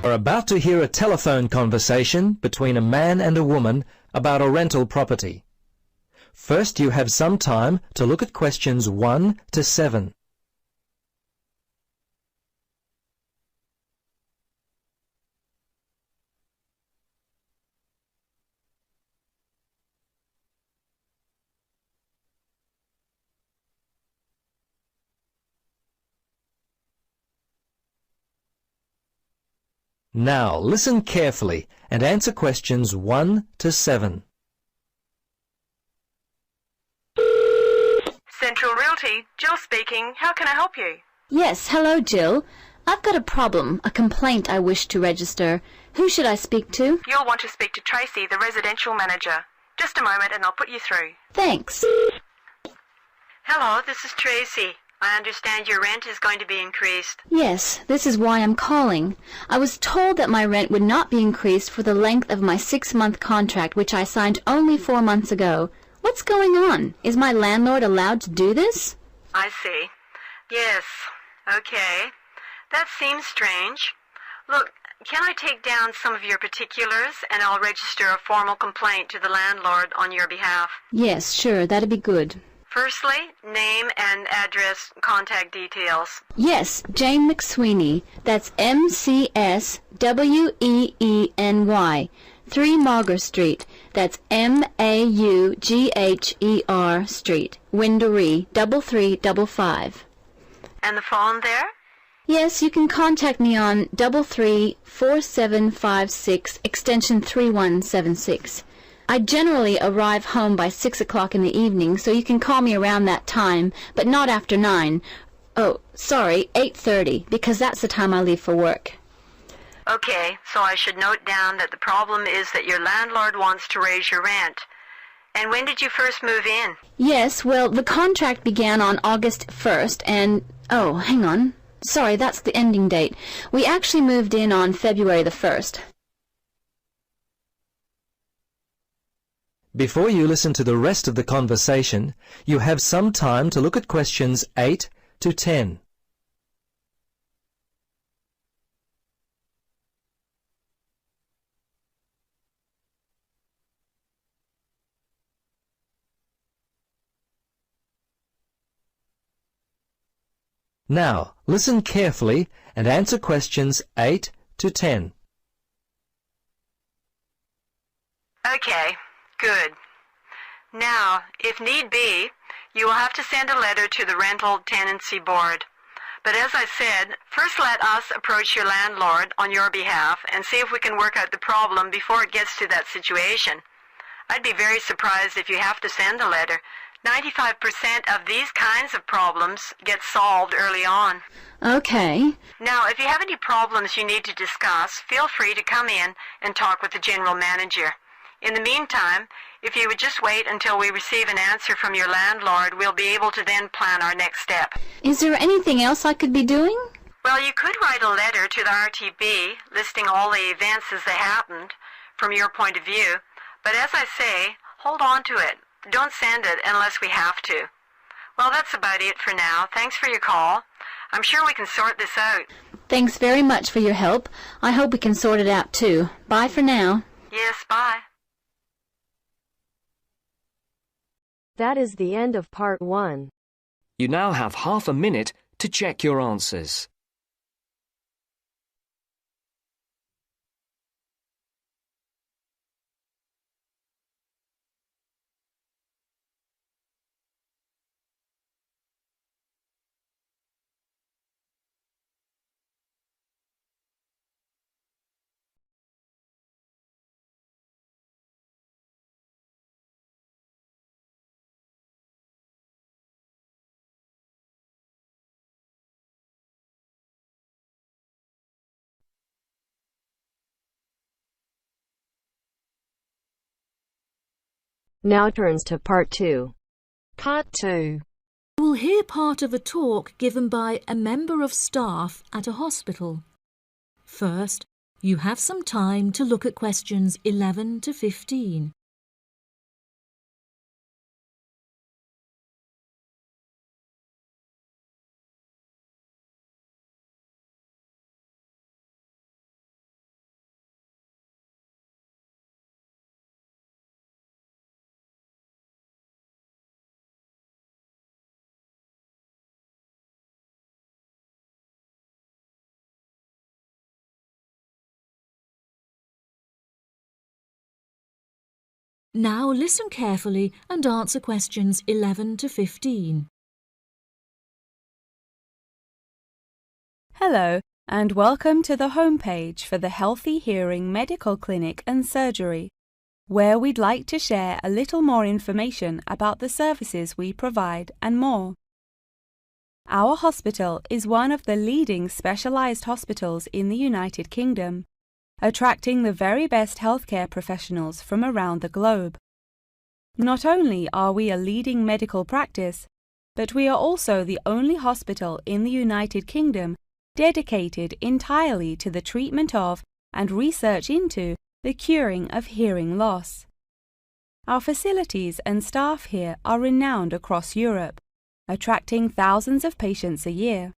We're about to hear a telephone conversation between a man and a woman about a rental property. First, you have some time to look at questions 1 to 7. Now, listen carefully and answer questions 1 to 7. Central Realty, Jill speaking. How can I help you? Yes, hello, Jill. I've got a problem, a complaint I wish to register. Who should I speak to? You'll want to speak to Tracy, the residential manager. Just a moment and I'll put you through. Thanks. Hello, this is Tracy. I understand your rent is going to be increased. Yes, this is why I'm calling. I was told that my rent would not be increased for the length of my 6-month contract, which I signed only 4 months ago. What's going on? Is my landlord allowed to do this? I see. Yes. Okay. That seems strange. Look, can I take down some of your particulars and I'll register a formal complaint to the landlord on your behalf? Yes, sure, that'd be good. Firstly, name and address, contact details. Yes, Jane McSweeney. That's McSweeny. 3 Mauger Street. That's Maugher Street. Winderee, 3355. And the phone there? Yes, you can contact me on 334756 extension 3176. I generally arrive home by 6 o'clock in the evening, so you can call me around that time, but not after 9. Oh, sorry, 8:30, because that's the time I leave for work. Okay, so I should note down that the problem is that your landlord wants to raise your rent. And when did you first move in? Yes, well, the contract began on August 1st, and... oh, hang on. Sorry, that's the ending date. We actually moved in on February the 1st. Before you listen to the rest of the conversation, you have some time to look at questions 8 to 10. Now, listen carefully and answer questions 8 to 10. Okay. Good. Now, if need be, you will have to send a letter to the Rental Tenancy Board. But as I said, first let us approach your landlord on your behalf and see if we can work out the problem before it gets to that situation. I'd be very surprised if you have to send a letter. 95% of these kinds of problems get solved early on. Okay. Now, if you have any problems you need to discuss, feel free to come in and talk with the general manager. In the meantime, if you would just wait until we receive an answer from your landlord, we'll be able to then plan our next step. Is there anything else I could be doing? Well, you could write a letter to the RTB listing all the events as they happened from your point of view. But as I say, hold on to it. Don't send it unless we have to. Well, that's about it for now. Thanks for your call. I'm sure we can sort this out. Thanks very much for your help. I hope we can sort it out too. Bye for now. Yes, bye. That is the end of part 1. You now have half a minute to check your answers. Now turns to part 2. Part 2. You will hear part of a talk given by a member of staff at a hospital. First, you have some time to look at questions 11 to 15. Now listen carefully and answer questions 11 to 15. Hello, and welcome to the homepage for the Healthy Hearing Medical Clinic and Surgery, where we'd like to share a little more information about the services we provide and more. Our hospital is one of the leading specialised hospitals in the United Kingdom, attracting the very best healthcare professionals from around the globe. Not only are we a leading medical practice, but we are also the only hospital in the United Kingdom dedicated entirely to the treatment of and research into the curing of hearing loss. Our facilities and staff here are renowned across Europe, attracting thousands of patients a year.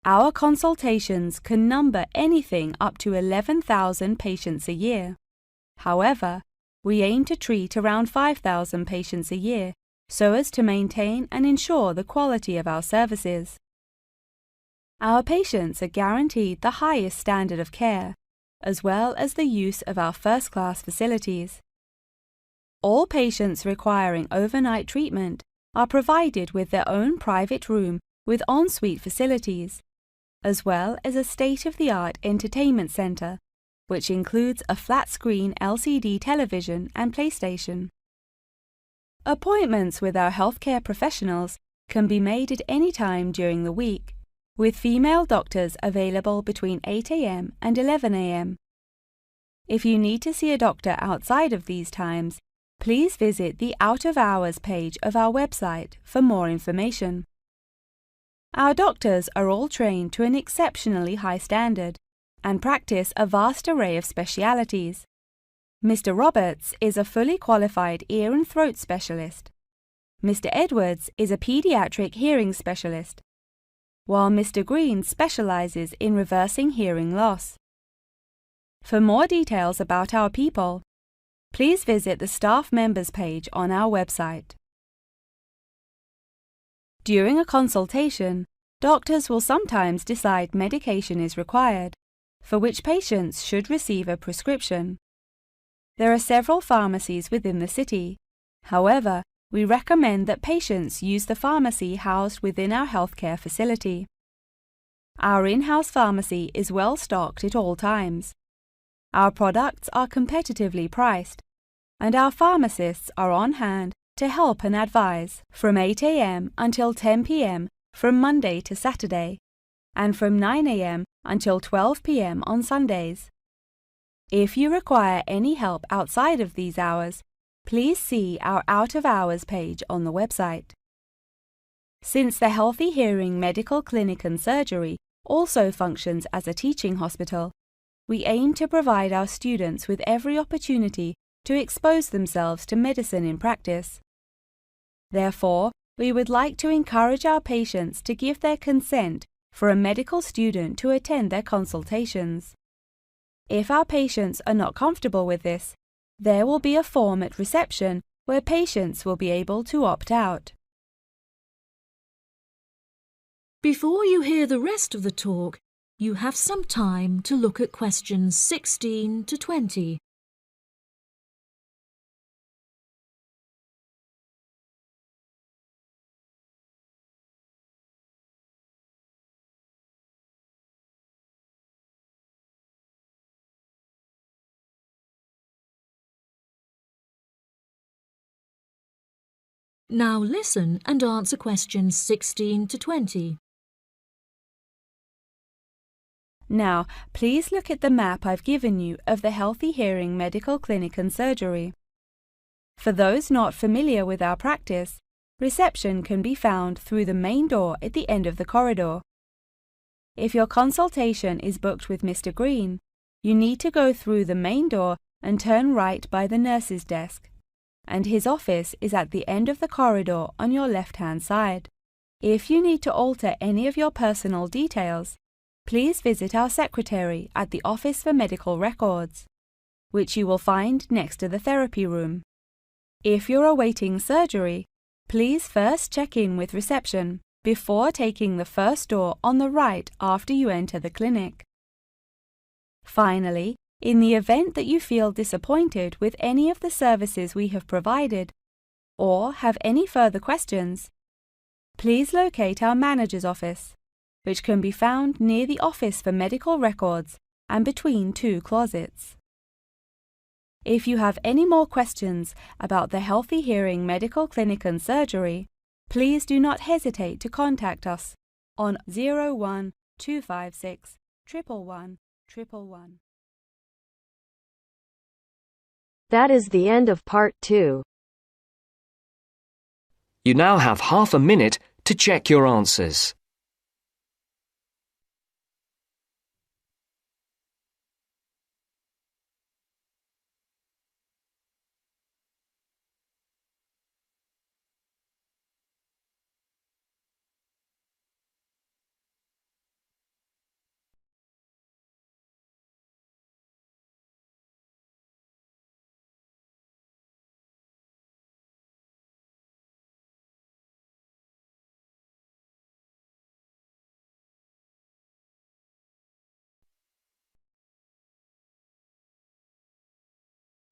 Our consultations can number anything up to 11,000 patients a year. However, we aim to treat around 5,000 patients a year so as to maintain and ensure the quality of our services. Our patients are guaranteed the highest standard of care, as well as the use of our first-class facilities. All patients requiring overnight treatment are provided with their own private room with en-suite facilities, as well as a state-of-the-art entertainment centre, which includes a flat-screen LCD television and PlayStation. Appointments with our healthcare professionals can be made at any time during the week, with female doctors available between 8 a.m. and 11 a.m. If you need to see a doctor outside of these times, please visit the Out of Hours page of our website for more information. Our doctors are all trained to an exceptionally high standard and practice a vast array of specialities. Mr. Roberts is a fully qualified ear and throat specialist. Mr. Edwards is a pediatric hearing specialist, while Mr. Green specializes in reversing hearing loss. For more details about our people, please visit the staff members page on our website. During a consultation, doctors will sometimes decide medication is required, for which patients should receive a prescription. There are several pharmacies within the city. However, we recommend that patients use the pharmacy housed within our healthcare facility. Our in-house pharmacy is well stocked at all times. Our products are competitively priced, and our pharmacists are on hand to help and advise from 8 a.m. until 10 p.m. from Monday to Saturday, and from 9 a.m. until 12 p.m. on Sundays. If you require any help outside of these hours, please see our Out of Hours page on the website. Since the Healthy Hearing Medical Clinic and Surgery also functions as a teaching hospital, we aim to provide our students with every opportunity to expose themselves to medicine in practice. Therefore, we would like to encourage our patients to give their consent for a medical student to attend their consultations. If our patients are not comfortable with this, there will be a form at reception where patients will be able to opt out. Before you hear the rest of the talk, you have some time to look at questions 16 to 20. Now listen and answer questions 16 to 20. Now, please look at the map I've given you of the Healthy Hearing Medical Clinic and Surgery. For those not familiar with our practice, reception can be found through the main door at the end of the corridor. If your consultation is booked with Mr. Green, you need to go through the main door and turn right by the nurse's desk, and his office is at the end of the corridor on your left-hand side. If you need to alter any of your personal details, please visit our secretary at the Office for Medical Records, which you will find next to the therapy room. If you're awaiting surgery, please first check in with reception before taking the first door on the right after you enter the clinic. Finally, In the event that you feel disappointed with any of the services we have provided, or have any further questions, please locate our manager's office, which can be found near the Office for Medical Records and between two closets. If you have any more questions about the Healthy Hearing Medical Clinic and Surgery, please do not hesitate to contact us on 01 256 111 111. That is the end of part 2. You now have half a minute to check your answers.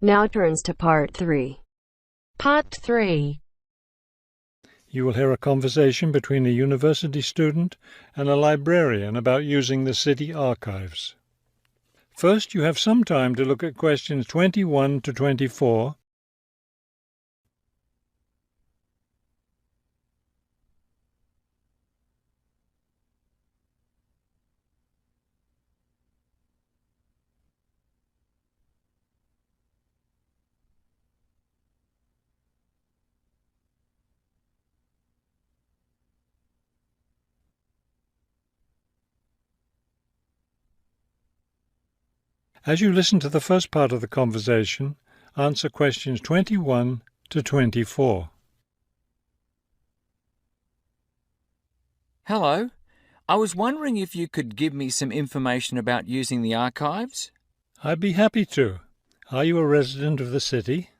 Now turns to part 3. Part 3. You will hear a conversation between a university student and a librarian about using the city archives. First, you have some time to look at questions 21 to 24. As you listen to the first part of the conversation, answer questions 21 to 24. Hello. I was wondering if you could give me some information about using the archives? I'd be happy to. Are you a resident of the city?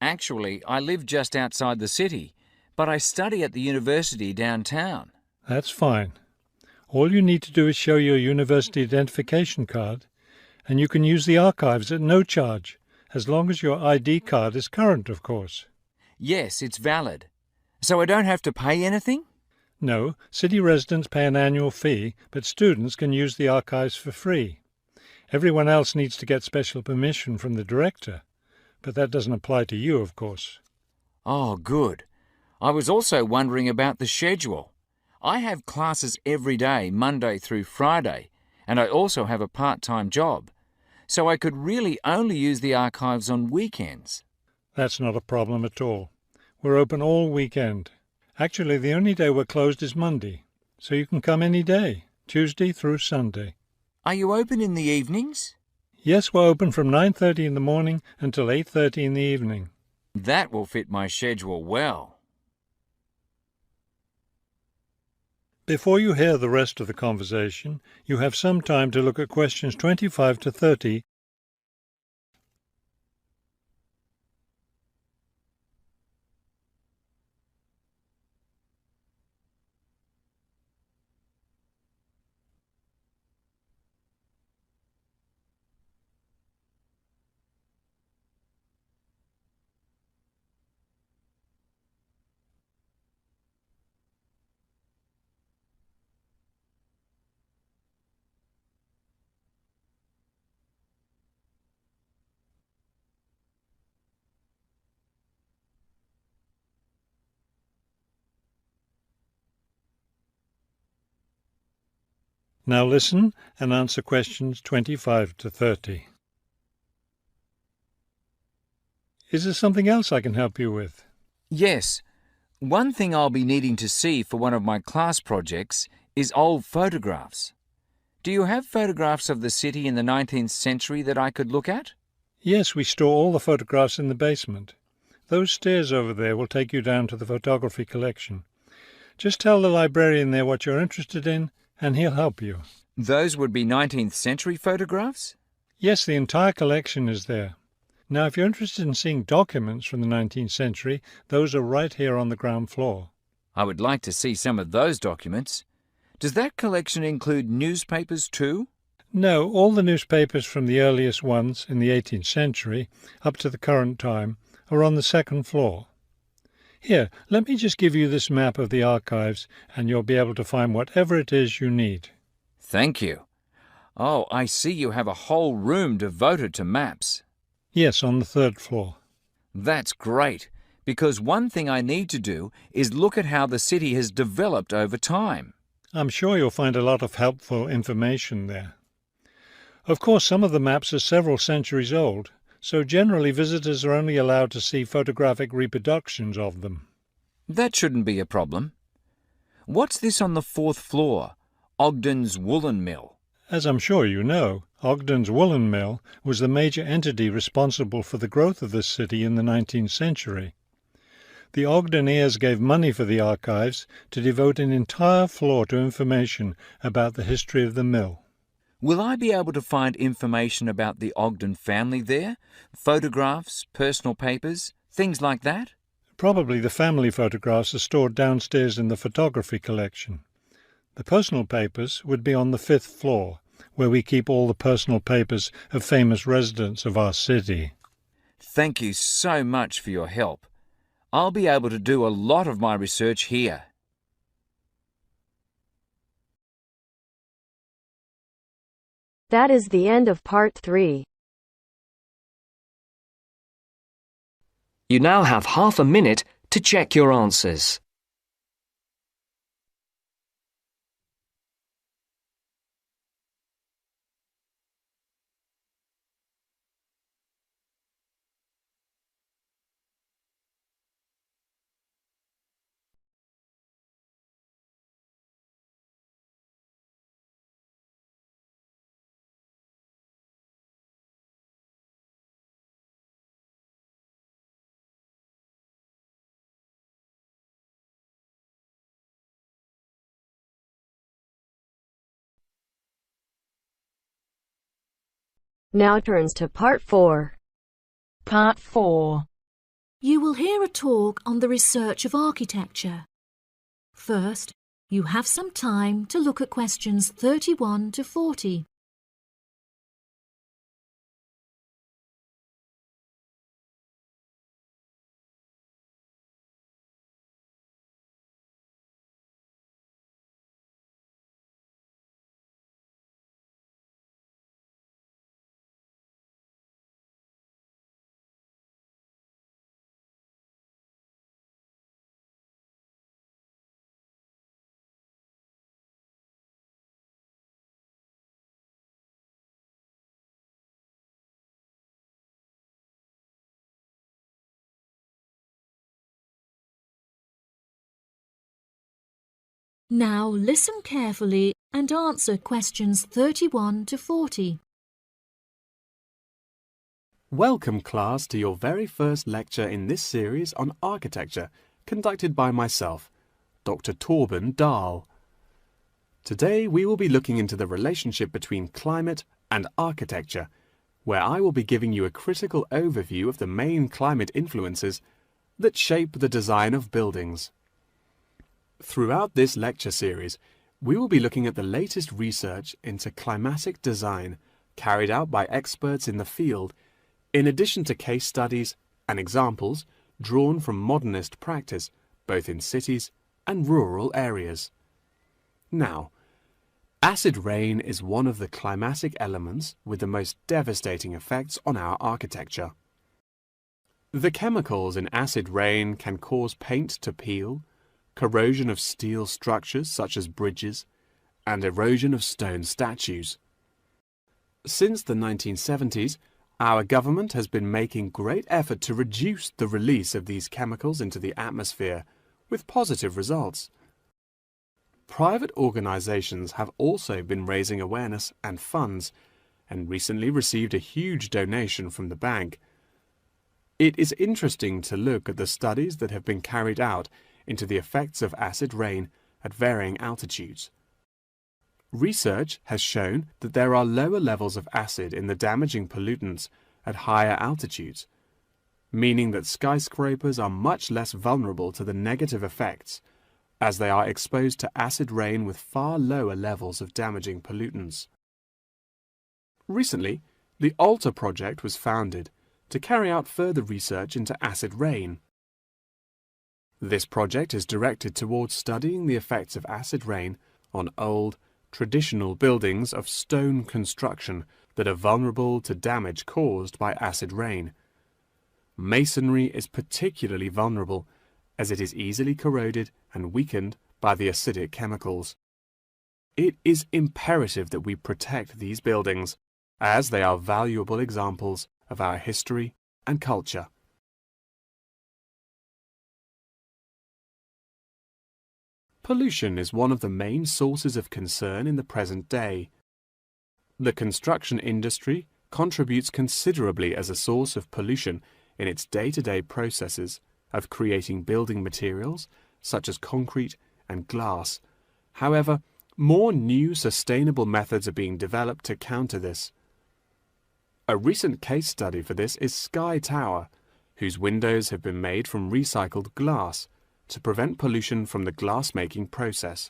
Actually, I live just outside the city, but I study at the university downtown. That's fine. All you need to do is show your university identification card, and you can use the archives at no charge, as long as your ID card is current, of course. Yes, it's valid. So I don't have to pay anything? No, city residents pay an annual fee, but students can use the archives for free. Everyone else needs to get special permission from the director, but that doesn't apply to you, of course. Oh, good. I was also wondering about the schedule. I have classes every day, Monday through Friday, and I also have a part-time job, so I could really only use the archives on weekends. That's not a problem at all. We're open all weekend. Actually, the only day we're closed is Monday, so you can come any day, Tuesday through Sunday. Are you open in the evenings? Yes, we're open from 9:30 in the morning until 8:30 in the evening. That will fit my schedule well. Before you hear the rest of the conversation, you have some time to look at questions 25 to 30. Now listen and answer questions 25 to 30. Is there something else I can help you with? Yes. One thing I'll be needing to see for one of my class projects is old photographs. Do you have photographs of the city in the 19th century that I could look at? Yes, we store all the photographs in the basement. Those stairs over there will take you down to the photography collection. Just tell the librarian there what you're interested in, and he'll help you. Those would be 19th century photographs? Yes, the entire collection is there. Now, if you're interested in seeing documents from the 19th century, those are right here on the ground floor. I would like to see some of those documents. Does that collection include newspapers too? No, all the newspapers from the earliest ones in the 18th century up to the current time are on the second floor. Here, let me just give you this map of the archives and you'll be able to find whatever it is you need. Thank you. Oh, I see you have a whole room devoted to maps. Yes, on the third floor. That's great, because one thing I need to do is look at how the city has developed over time. I'm sure you'll find a lot of helpful information there. Of course, some of the maps are several centuries old, so generally visitors are only allowed to see photographic reproductions of them. That shouldn't be a problem. What's this on the fourth floor? Ogden's Woolen Mill. As I'm sure you know, Ogden's Woolen Mill was the major entity responsible for the growth of this city in the 19th century. The Ogdeniers gave money for the archives to devote an entire floor to information about the history of the mill. Will I be able to find information about the Ogden family there? Photographs, personal papers, things like that? Probably the family photographs are stored downstairs in the photography collection. The personal papers would be on the fifth floor, where we keep all the personal papers of famous residents of our city. Thank you so much for your help. I'll be able to do a lot of my research here. That is the end of part 3. You now have half a minute to check your answers. Now turns to part 4. Part 4. You will hear a talk on the research of architecture. First, you have some time to look at questions 31 to 40. Now listen carefully and answer questions 31 to 40. Welcome, class, to your very first lecture in this series on architecture, conducted by myself, Dr. Torben Dahl. Today we will be looking into the relationship between climate and architecture, where I will be giving you a critical overview of the main climate influences that shape the design of buildings. Throughout this lecture series, we will be looking at the latest research into climatic design carried out by experts in the field, in addition to case studies and examples drawn from modernist practice, both in cities and rural areas. Now, acid rain is one of the climatic elements with the most devastating effects on our architecture. The chemicals in acid rain can cause paint to peel, corrosion of steel structures such as bridges, and erosion of stone statues. Since the 1970s, our government has been making great effort to reduce the release of these chemicals into the atmosphere, with positive results. Private organizations have also been raising awareness and funds, and recently received a huge donation from the bank. It is interesting to look at the studies that have been carried out into the effects of acid rain at varying altitudes. Research has shown that there are lower levels of acid in the damaging pollutants at higher altitudes, meaning that skyscrapers are much less vulnerable to the negative effects, as they are exposed to acid rain with far lower levels of damaging pollutants. Recently, the ALTA project was founded to carry out further research into acid rain. This project is directed towards studying the effects of acid rain on old, traditional buildings of stone construction that are vulnerable to damage caused by acid rain. Masonry is particularly vulnerable as it is easily corroded and weakened by the acidic chemicals. It is imperative that we protect these buildings, as they are valuable examples of our history and culture. Pollution is one of the main sources of concern in the present day. The construction industry contributes considerably as a source of pollution in its day-to-day processes of creating building materials such as concrete and glass. However, more new sustainable methods are being developed to counter this. A recent case study for this is Sky Tower, whose windows have been made from recycled glass to prevent pollution from the glass-making process.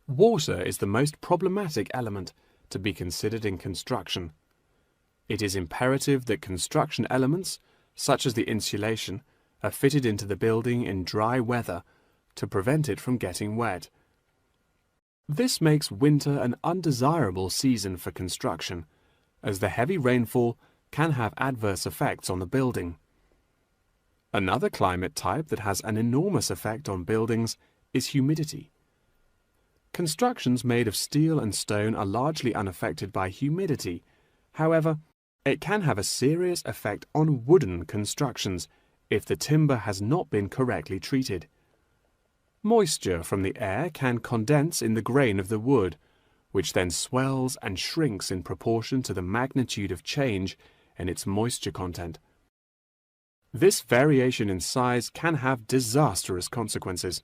Water is the most problematic element to be considered in construction. It is imperative that construction elements, such as the insulation, are fitted into the building in dry weather to prevent it from getting wet. This makes winter an undesirable season for construction, as the heavy rainfall can have adverse effects on the building. Another climate type that has an enormous effect on buildings is humidity. Constructions made of steel and stone are largely unaffected by humidity. However, it can have a serious effect on wooden constructions if the timber has not been correctly treated. Moisture from the air can condense in the grain of the wood, which then swells and shrinks in proportion to the magnitude of change in its moisture content. This variation in size can have disastrous consequences.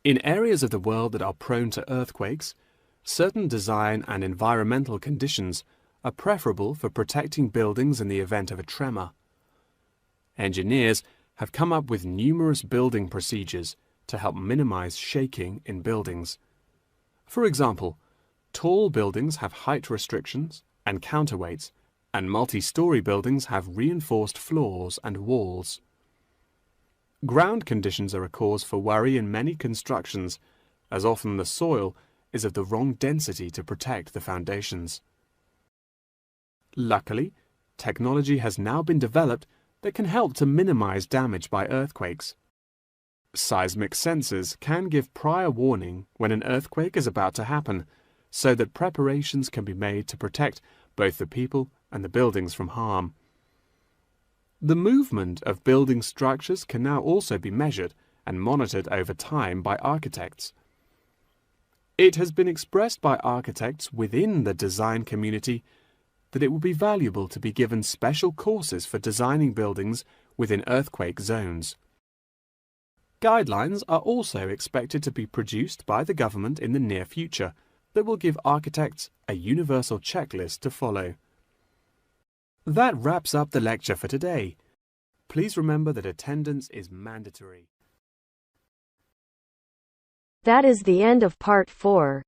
In areas of the world that are prone to earthquakes, certain design and environmental conditions are preferable for protecting buildings in the event of a tremor. Engineers have come up with numerous building procedures to help minimize shaking in buildings. For example, tall buildings have height restrictions and counterweights, and multi-story buildings have reinforced floors and walls. Ground conditions are a cause for worry in many constructions, as often the soil is of the wrong density to protect the foundations. Luckily, technology has now been developed that can help to minimize damage by earthquakes. Seismic sensors can give prior warning when an earthquake is about to happen, so that preparations can be made to protect both the people and the buildings from harm. The movement of building structures can now also be measured and monitored over time by architects. It has been expressed by architects within the design community that it would be valuable to be given special courses for designing buildings within earthquake zones. Guidelines are also expected to be produced by the government in the near future that will give architects a universal checklist to follow. That wraps up the lecture for today. Please remember that attendance is mandatory. That is the end of part 4.